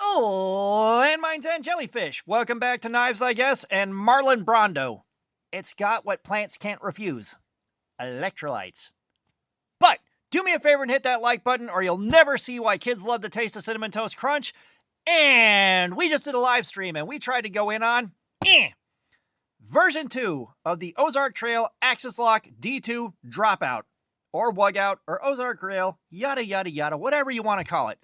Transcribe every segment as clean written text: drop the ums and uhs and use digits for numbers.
Oh, landmines and jellyfish. Welcome back to Knives, I guess, and Marlon Brando. It's got what plants can't refuse: electrolytes. But do me a favor and hit that like button, or you'll never see why kids love the taste of Cinnamon Toast Crunch. And we just did a live stream, and we tried to go in on version 2 of the Ozark Trail Axis Lock D2 Dropout, or Wugout, or Ozark Trail, yada yada yada, whatever you want to call it.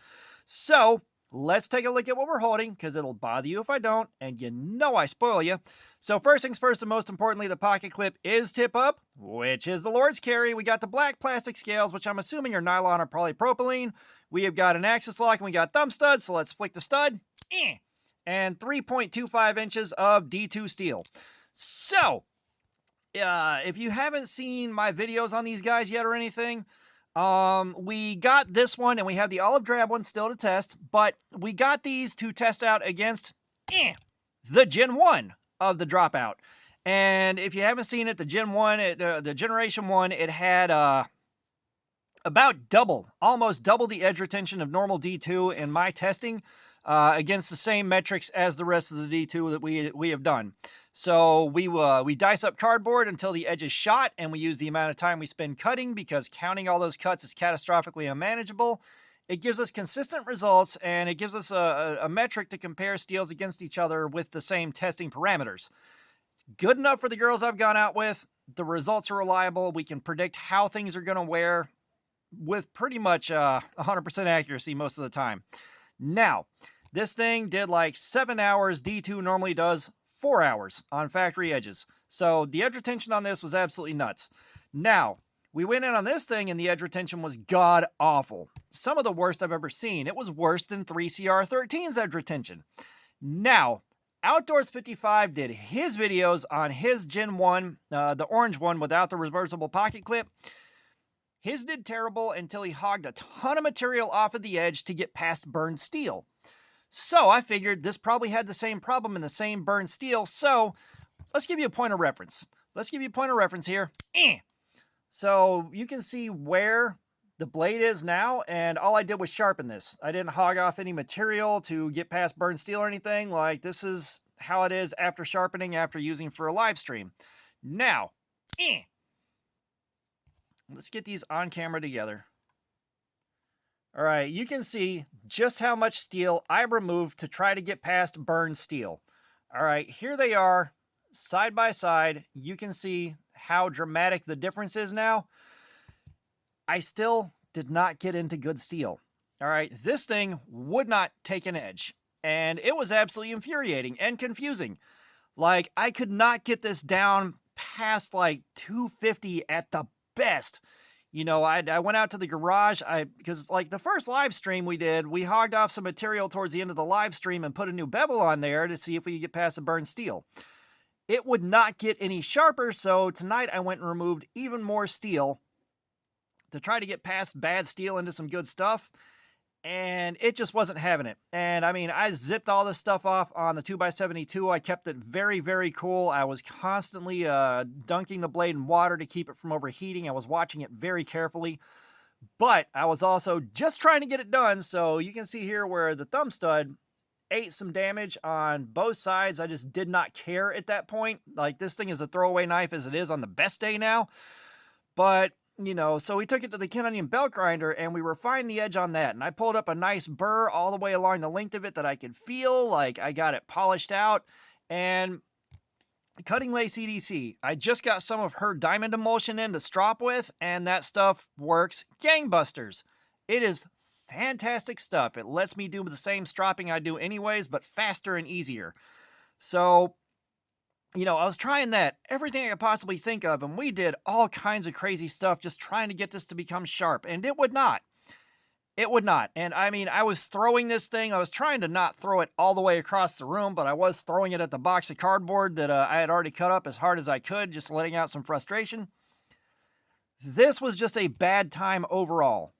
So, let's take a look at what we're holding, because it'll bother you if I don't, and you know I spoil you. So first things first, and most importantly, the pocket clip is tip up, which is the Lord's carry. We got the black plastic scales, which I'm assuming are nylon or polypropylene. We have got an axis lock, and we got thumb studs, so let's flick the stud. And 3.25 inches of D2 steel. So, if you haven't seen my videos on these guys yet or anything, we got this one, and we have the olive drab one still to test, but we got these to test out against the Gen 1 of the Dropout. And if you haven't seen it, the Gen 1, the Generation 1, it had about double, almost double the edge retention of normal D2 in my testing, against the same metrics as the rest of the D2 that we have done. So we dice up cardboard until the edge is shot, and we use the amount of time we spend cutting, because counting all those cuts is catastrophically unmanageable. It gives us consistent results, and it gives us a metric to compare steels against each other with the same testing parameters. It's good enough for the girls I've gone out with. The results are reliable. We can predict how things are going to wear with pretty much 100% accuracy most of the time. Now, this thing did like 7 hours. D2 normally does 4 hours on factory edges. So the edge retention on this was absolutely nuts. Now, we went in on this thing, and the edge retention was god awful. Some of the worst I've ever seen. It was worse than 3CR13's edge retention. Now, Outdoors 55 did his videos on his Gen 1, the orange one without the reversible pocket clip. His did terrible until he hogged a ton of material off of the edge to get past burned steel. So I figured this probably had the same problem in the same burned steel. So let's give you a point of reference. Let's give you a point of reference here. So you can see where the blade is now, and all I did was sharpen this. I didn't hog off any material to get past burned steel or anything. Like, this is how it is after sharpening, after using for a live stream. Now, let's get these on camera together. All right, you can see just how much steel I removed to try to get past burned steel. All right, here they are, side by side. You can see how dramatic the difference is now. I still did not get into good steel. All right, this thing would not take an edge, and it was absolutely infuriating and confusing. Like, I could not get this down past like 250 at the best. You know, I went out to the garage, because like the first live stream we did, we hogged off some material towards the end of the live stream and put a new bevel on there to see if we could get past the burned steel. It would not get any sharper, so tonight I went and removed even more steel to try to get past bad steel into some good stuff, and it just wasn't having it. And I mean, I zipped all this stuff off on the 2x72. I kept it very, very cool. I was constantly dunking the blade in water to keep it from overheating. I was watching it very carefully, but I was also just trying to get it done. So you can see here where the thumb stud ate some damage on both sides. I just did not care at that point. Like, this thing is a throwaway knife as it is on the best day now. But you know, so we took it to the Ken Onion belt grinder, and we refined the edge on that. And I pulled up a nice burr all the way along the length of it that I could feel like I got it polished out. And Cutting Lay CDC, I just got some of her diamond emulsion in to strop with, and that stuff works gangbusters. It is fantastic stuff. It lets me do the same stropping I do anyways, but faster and easier. So, you know, I was trying that, everything I could possibly think of, and we did all kinds of crazy stuff just trying to get this to become sharp, and it would not. It would not. And I mean, I was throwing this thing. I was trying to not throw it all the way across the room, but I was throwing it at the box of cardboard that I had already cut up as hard as I could, just letting out some frustration. This was just a bad time overall.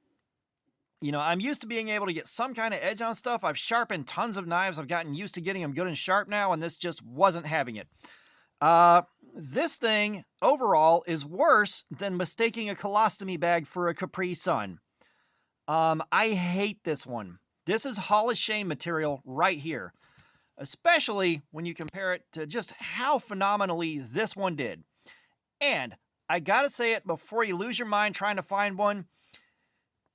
You know, I'm used to being able to get some kind of edge on stuff. I've sharpened tons of knives. I've gotten used to getting them good and sharp now, and this just wasn't having it. This thing, overall, is worse than mistaking a colostomy bag for a Capri Sun. I hate this one. This is Hall of Shame material right here, especially when you compare it to just how phenomenally this one did. And I gotta say it before you lose your mind trying to find one,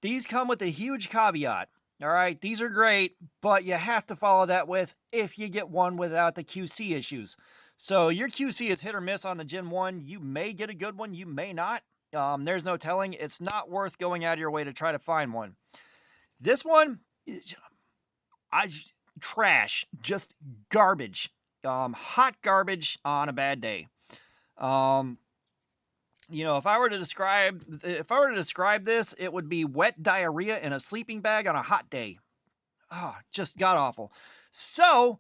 these come with a huge caveat. All right, these are great, but you have to follow that with if you get one without the QC issues. So your QC is hit or miss on the Gen 1. You may get a good one, you may not. There's no telling. It's not worth going out of your way to try to find one. This one is trash, just garbage. Hot garbage on a bad day. If I were to describe this, it would be wet diarrhea in a sleeping bag on a hot day. Oh, just god awful. So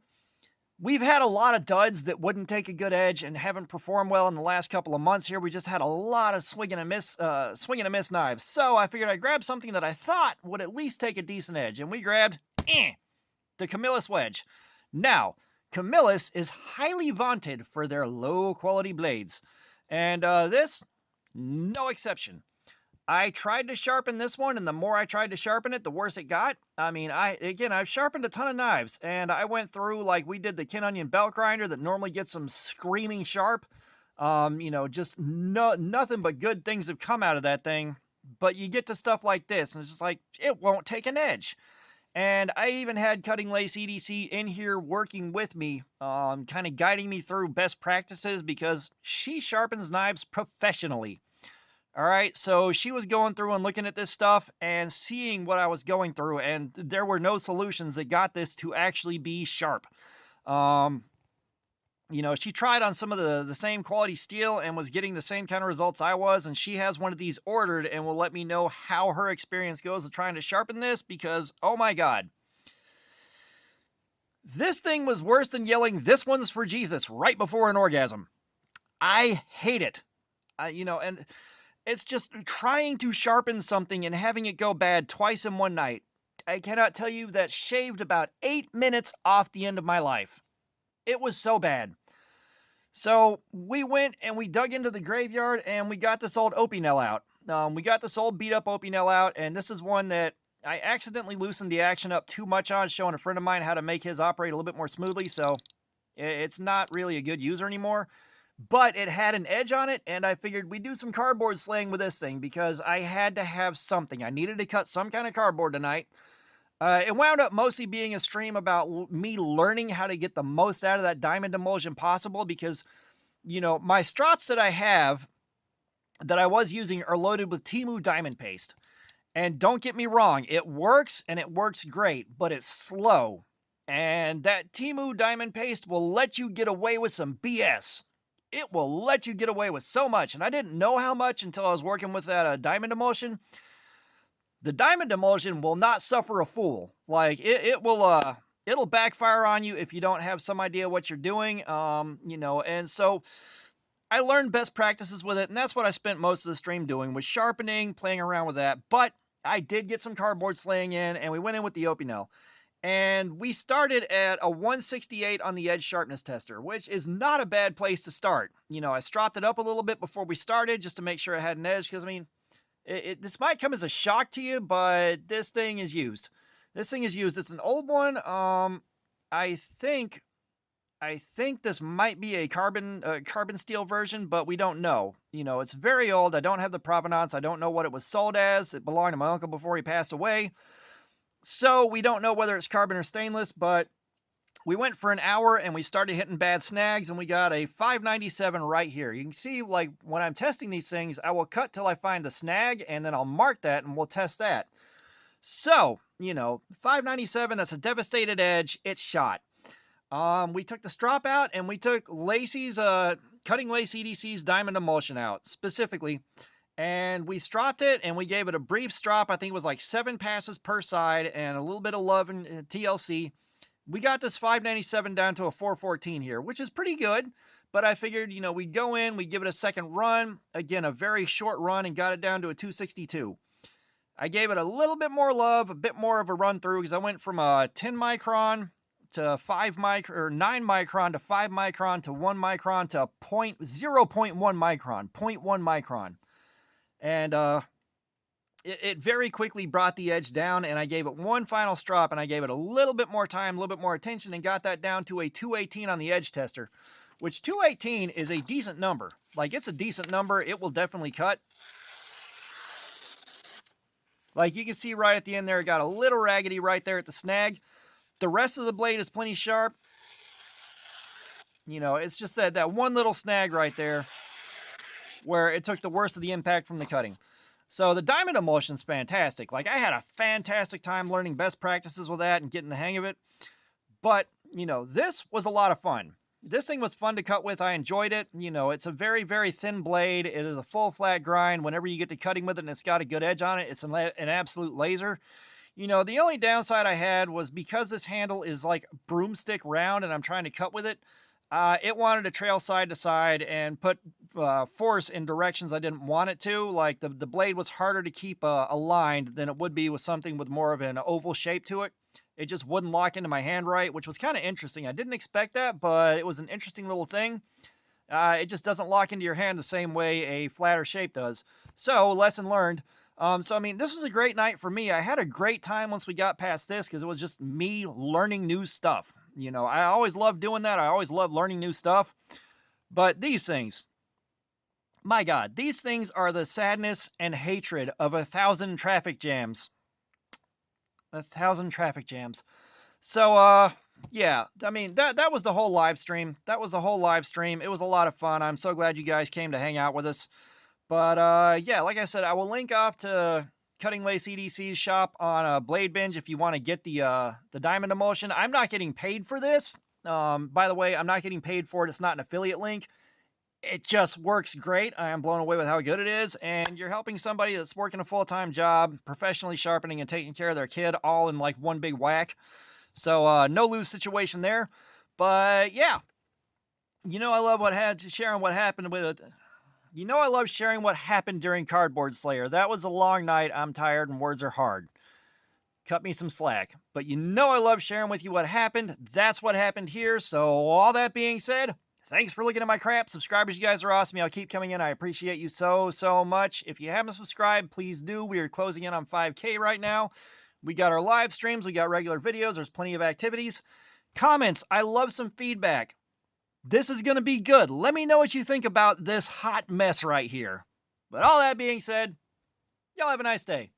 we've had a lot of duds that wouldn't take a good edge and haven't performed well in the last couple of months here. We just had a lot of swing and a miss knives. So I figured I'd grab something that I thought would at least take a decent edge, and we grabbed the Camillus wedge. Now, Camillus is highly vaunted for their low quality blades, and this, no exception. I tried to sharpen this one, and the more I tried to sharpen it, the worse it got. I mean, I've sharpened a ton of knives, and I went through, like we did the Kin Onion belt grinder that normally gets some screaming sharp. Just nothing but good things have come out of that thing. But you get to stuff like this, and it's just like, it won't take an edge. And I even had Cutting Lace EDC in here working with me, kind of guiding me through best practices because she sharpens knives professionally. All right, so she was going through and looking at this stuff and seeing what I was going through, and there were no solutions that got this to actually be sharp. She tried on some of the same quality steel and was getting the same kind of results I was, and she has one of these ordered and will let me know how her experience goes with trying to sharpen this because, oh my God. This thing was worse than yelling, "This one's for Jesus," right before an orgasm. I hate it. And it's just trying to sharpen something and having it go bad twice in one night. I cannot tell you that shaved about 8 minutes off the end of my life. It was so bad. So we went and we dug into the graveyard and we got this old Opinel out. We got this old beat up Opinel out, and this is one that I accidentally loosened the action up too much on, showing a friend of mine how to make his operate a little bit more smoothly, so it's not really a good user anymore. But it had an edge on it, and I figured we'd do some cardboard slaying with this thing because I had to have something. I needed to cut some kind of cardboard tonight. It wound up mostly being a stream about me learning how to get the most out of that diamond emulsion possible because, my strops that I have that I was using are loaded with Temu diamond paste. And don't get me wrong, it works and it works great, but it's slow. And that Temu diamond paste will let you get away with some BS. It will let you get away with so much. And I didn't know how much until I was working with that diamond emulsion. The diamond emulsion will not suffer a fool. Like, it'll backfire on you if you don't have some idea what you're doing. And so I learned best practices with it, and that's what I spent most of the stream doing, was sharpening, playing around with that. But I did get some cardboard slaying in, and we went in with the Opinel. And we started at a 168 on the edge sharpness tester, which is not a bad place to start. I stropped it up a little bit before we started just to make sure it had an edge, because, this might come as a shock to you, but this thing is used. It's an old one. I think this might be a carbon steel version, but we don't know. It's very old. I don't have the provenance. I don't know what it was sold as. It belonged to my uncle before he passed away. So we don't know whether it's carbon or stainless, but we went for an hour and we started hitting bad snags, and we got a 597 right here. You can see, like, when I'm testing these things, I will cut till I find the snag, and then I'll mark that and we'll test that. So, 597, that's a devastated edge. It's shot. We took the strop out, and we took Lacey's, Cutting Lace EDC's diamond emulsion out, specifically. And we stropped it, and we gave it a brief strop. I think it was like 7 passes per side and a little bit of love in TLC. We got this 597 down to a 414 here, which is pretty good. But I figured, we'd go in, we'd give it a second run. Again, a very short run, and got it down to a 262. I gave it a little bit more love, a bit more of a run through, because I went from a 10 micron to 9 micron to 5 micron to 1 micron to 0.1 micron, 0.1 micron. And it very quickly brought the edge down, and I gave it one final strop, and I gave it a little bit more time, a little bit more attention, and got that down to a 218 on the edge tester, which 218 is a decent number. Like, it's a decent number. It will definitely cut. Like, you can see right at the end there, it got a little raggedy right there at the snag. The rest of the blade is plenty sharp. You know, it's just that one little snag right there where it took the worst of the impact from the cutting. So the diamond emulsion's fantastic. Like, I had a fantastic time learning best practices with that and getting the hang of it. But, you know, this was a lot of fun. This thing was fun to cut with. I enjoyed it. You know, it's a very, very thin blade. It is a full flat grind. Whenever you get to cutting with it and it's got a good edge on it, it's an absolute laser. You know, the only downside I had was because this handle is like broomstick round and I'm trying to cut with it, it wanted to trail side to side and put force in directions I didn't want it to. Like, the blade was harder to keep aligned than it would be with something with more of an oval shape to it. It just wouldn't lock into my hand right, which was kind of interesting. I didn't expect that, but it was an interesting little thing. It just doesn't lock into your hand the same way a flatter shape does. So, lesson learned. So, I mean, this was a great night for me. I had a great time once we got past this because it was just me learning new stuff. You know, I always love doing that. I always love learning new stuff. But these things, my God, these things are the sadness and hatred of 1,000 traffic jams. 1,000 traffic jams. So, yeah, I mean, that was the whole live stream. That was the whole live stream. It was a lot of fun. I'm so glad you guys came to hang out with us. But, yeah, like I said, I will link off to Cutting Lace EDC's shop on Blade Binge if you want to get the diamond emulsion. I'm not getting paid for this. By the way, I'm not getting paid for it. It's not an affiliate link. It just works great. I am blown away with how good it is. And you're helping somebody that's working a full-time job, professionally sharpening and taking care of their kid all in like one big whack. So no lose situation there. But yeah, you know I love sharing what happened with it. You know I love sharing what happened during Cardboard Slayer. That was a long night. I'm tired and words are hard. Cut me some slack. But you know I love sharing with you what happened. That's what happened here. So all that being said, thanks for looking at my crap. Subscribers, you guys are awesome. Y'all keep coming in. I appreciate you so, so much. If you haven't subscribed, please do. We are closing in on 5K right now. We got our live streams. We got regular videos. There's plenty of activities. Comments. I love some feedback. This is going to be good. Let me know what you think about this hot mess right here. But all that being said, y'all have a nice day.